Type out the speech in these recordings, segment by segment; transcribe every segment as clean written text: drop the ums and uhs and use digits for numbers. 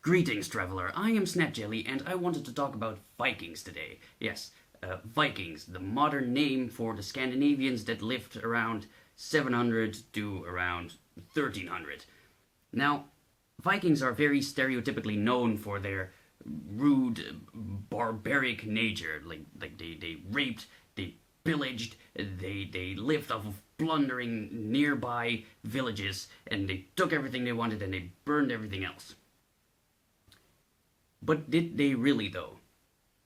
Greetings, traveler. I am SnapJelly, and I wanted to talk about Vikings today. Yes, Vikings, the modern name for the Scandinavians that lived around 700 to around 1300. Now, Vikings are very stereotypically known for their rude, barbaric nature. Like they raped, they pillaged, they lived off of plundering nearby villages, and they took everything they wanted and they burned everything else. But did they really, though?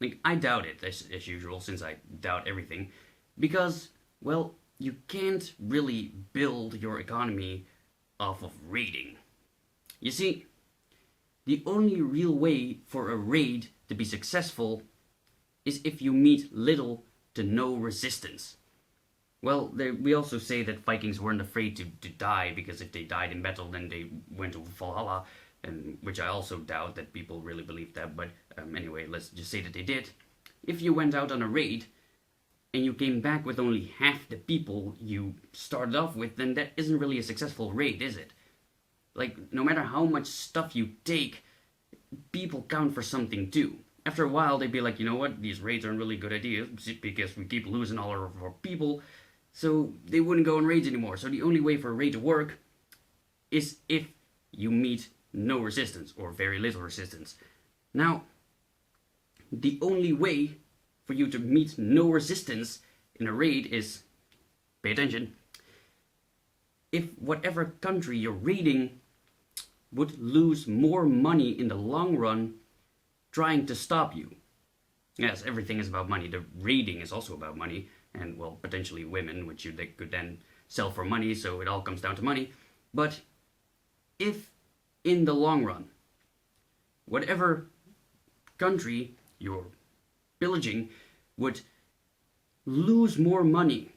Like, I doubt it, as usual, since I doubt everything. Because, well, you can't really build your economy off of raiding. You see, the only real way for a raid to be successful is if you meet little to no resistance. Well, we also say that Vikings weren't afraid to die, because if they died in battle, then they went to Valhalla, and which I also doubt that people really believe that, but anyway, let's just say that they did. If you went out on a raid, and you came back with only half the people you started off with, then that isn't really a successful raid, is it? Like, no matter how much stuff you take, people count for something too. After a while, they'd be like, you know what, these raids aren't really a good idea, because we keep losing all of our people, so they wouldn't go on raids anymore. So the only way for a raid to work is if you meet no resistance, or very little resistance. Now, the only way for you to meet no resistance in a raid is, pay attention, if whatever country you're raiding would lose more money in the long run trying to stop you. Yes, everything is about money. The raiding is also about money, and, well, potentially women, which they could then sell for money, so it all comes down to money. But if in the long run, whatever country you're pillaging would lose more money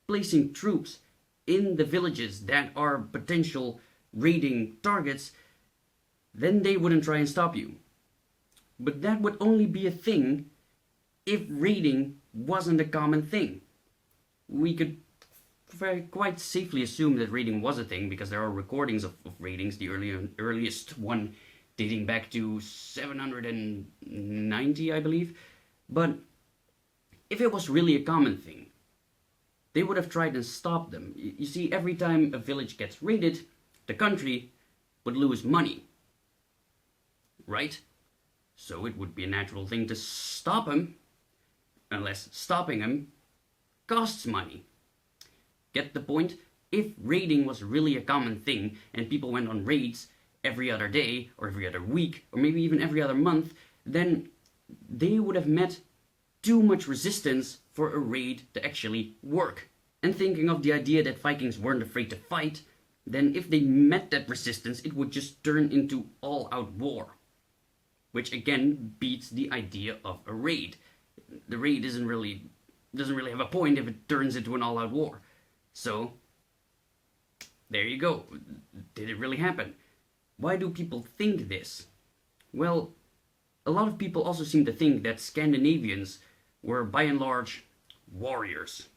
placing troops in the villages that are potential raiding targets, then they wouldn't try and stop you. But that would only be a thing if raiding wasn't a common thing. We could quite safely assume that raiding was a thing, because there are recordings of raidings, the earliest one dating back to 790, I believe. But if it was really a common thing, they would have tried and stopped them. You see, every time a village gets raided, the country would lose money, right? So it would be a natural thing to stop them, unless stopping them costs money. Get the point? If raiding was really a common thing, and people went on raids every other day, or every other week, or maybe even every other month, then they would have met too much resistance for a raid to actually work. And thinking of the idea that Vikings weren't afraid to fight, then if they met that resistance, it would just turn into all-out war. Which again beats the idea of a raid. The raid doesn't really have a point if it turns into an all-out war. So, there you go. Did it really happen? Why do people think this? Well, a lot of people also seem to think that Scandinavians were by and large warriors.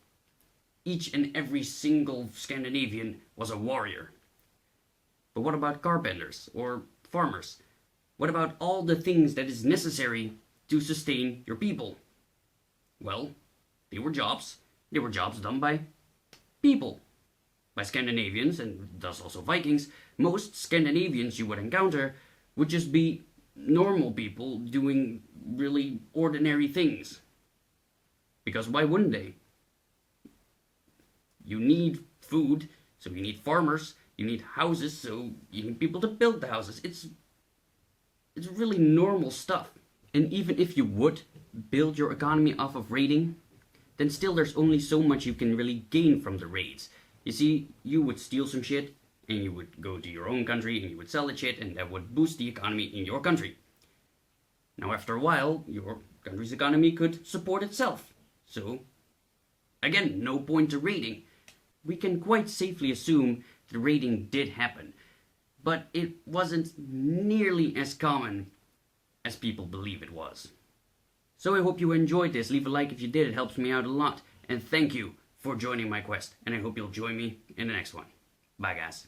Each and every single Scandinavian was a warrior. But what about carpenters or farmers? What about all the things that is necessary to sustain your people? Well, they were jobs. They were jobs done by people. By Scandinavians, and thus also Vikings. Most Scandinavians you would encounter would just be normal people doing really ordinary things. Because why wouldn't they? You need food, so you need farmers. You need houses, so you need people to build the houses. It's really normal stuff. And even if you would build your economy off of raiding, then still there's only so much you can really gain from the raids. You see, you would steal some shit, and you would go to your own country, and you would sell the shit, and that would boost the economy in your country. Now, after a while, your country's economy could support itself. So, again, no point to raiding. We can quite safely assume that raiding did happen, but it wasn't nearly as common as people believe it was. So I hope you enjoyed this. Leave a like if you did, it helps me out a lot. And thank you for joining my quest, and I hope you'll join me in the next one. Bye, guys.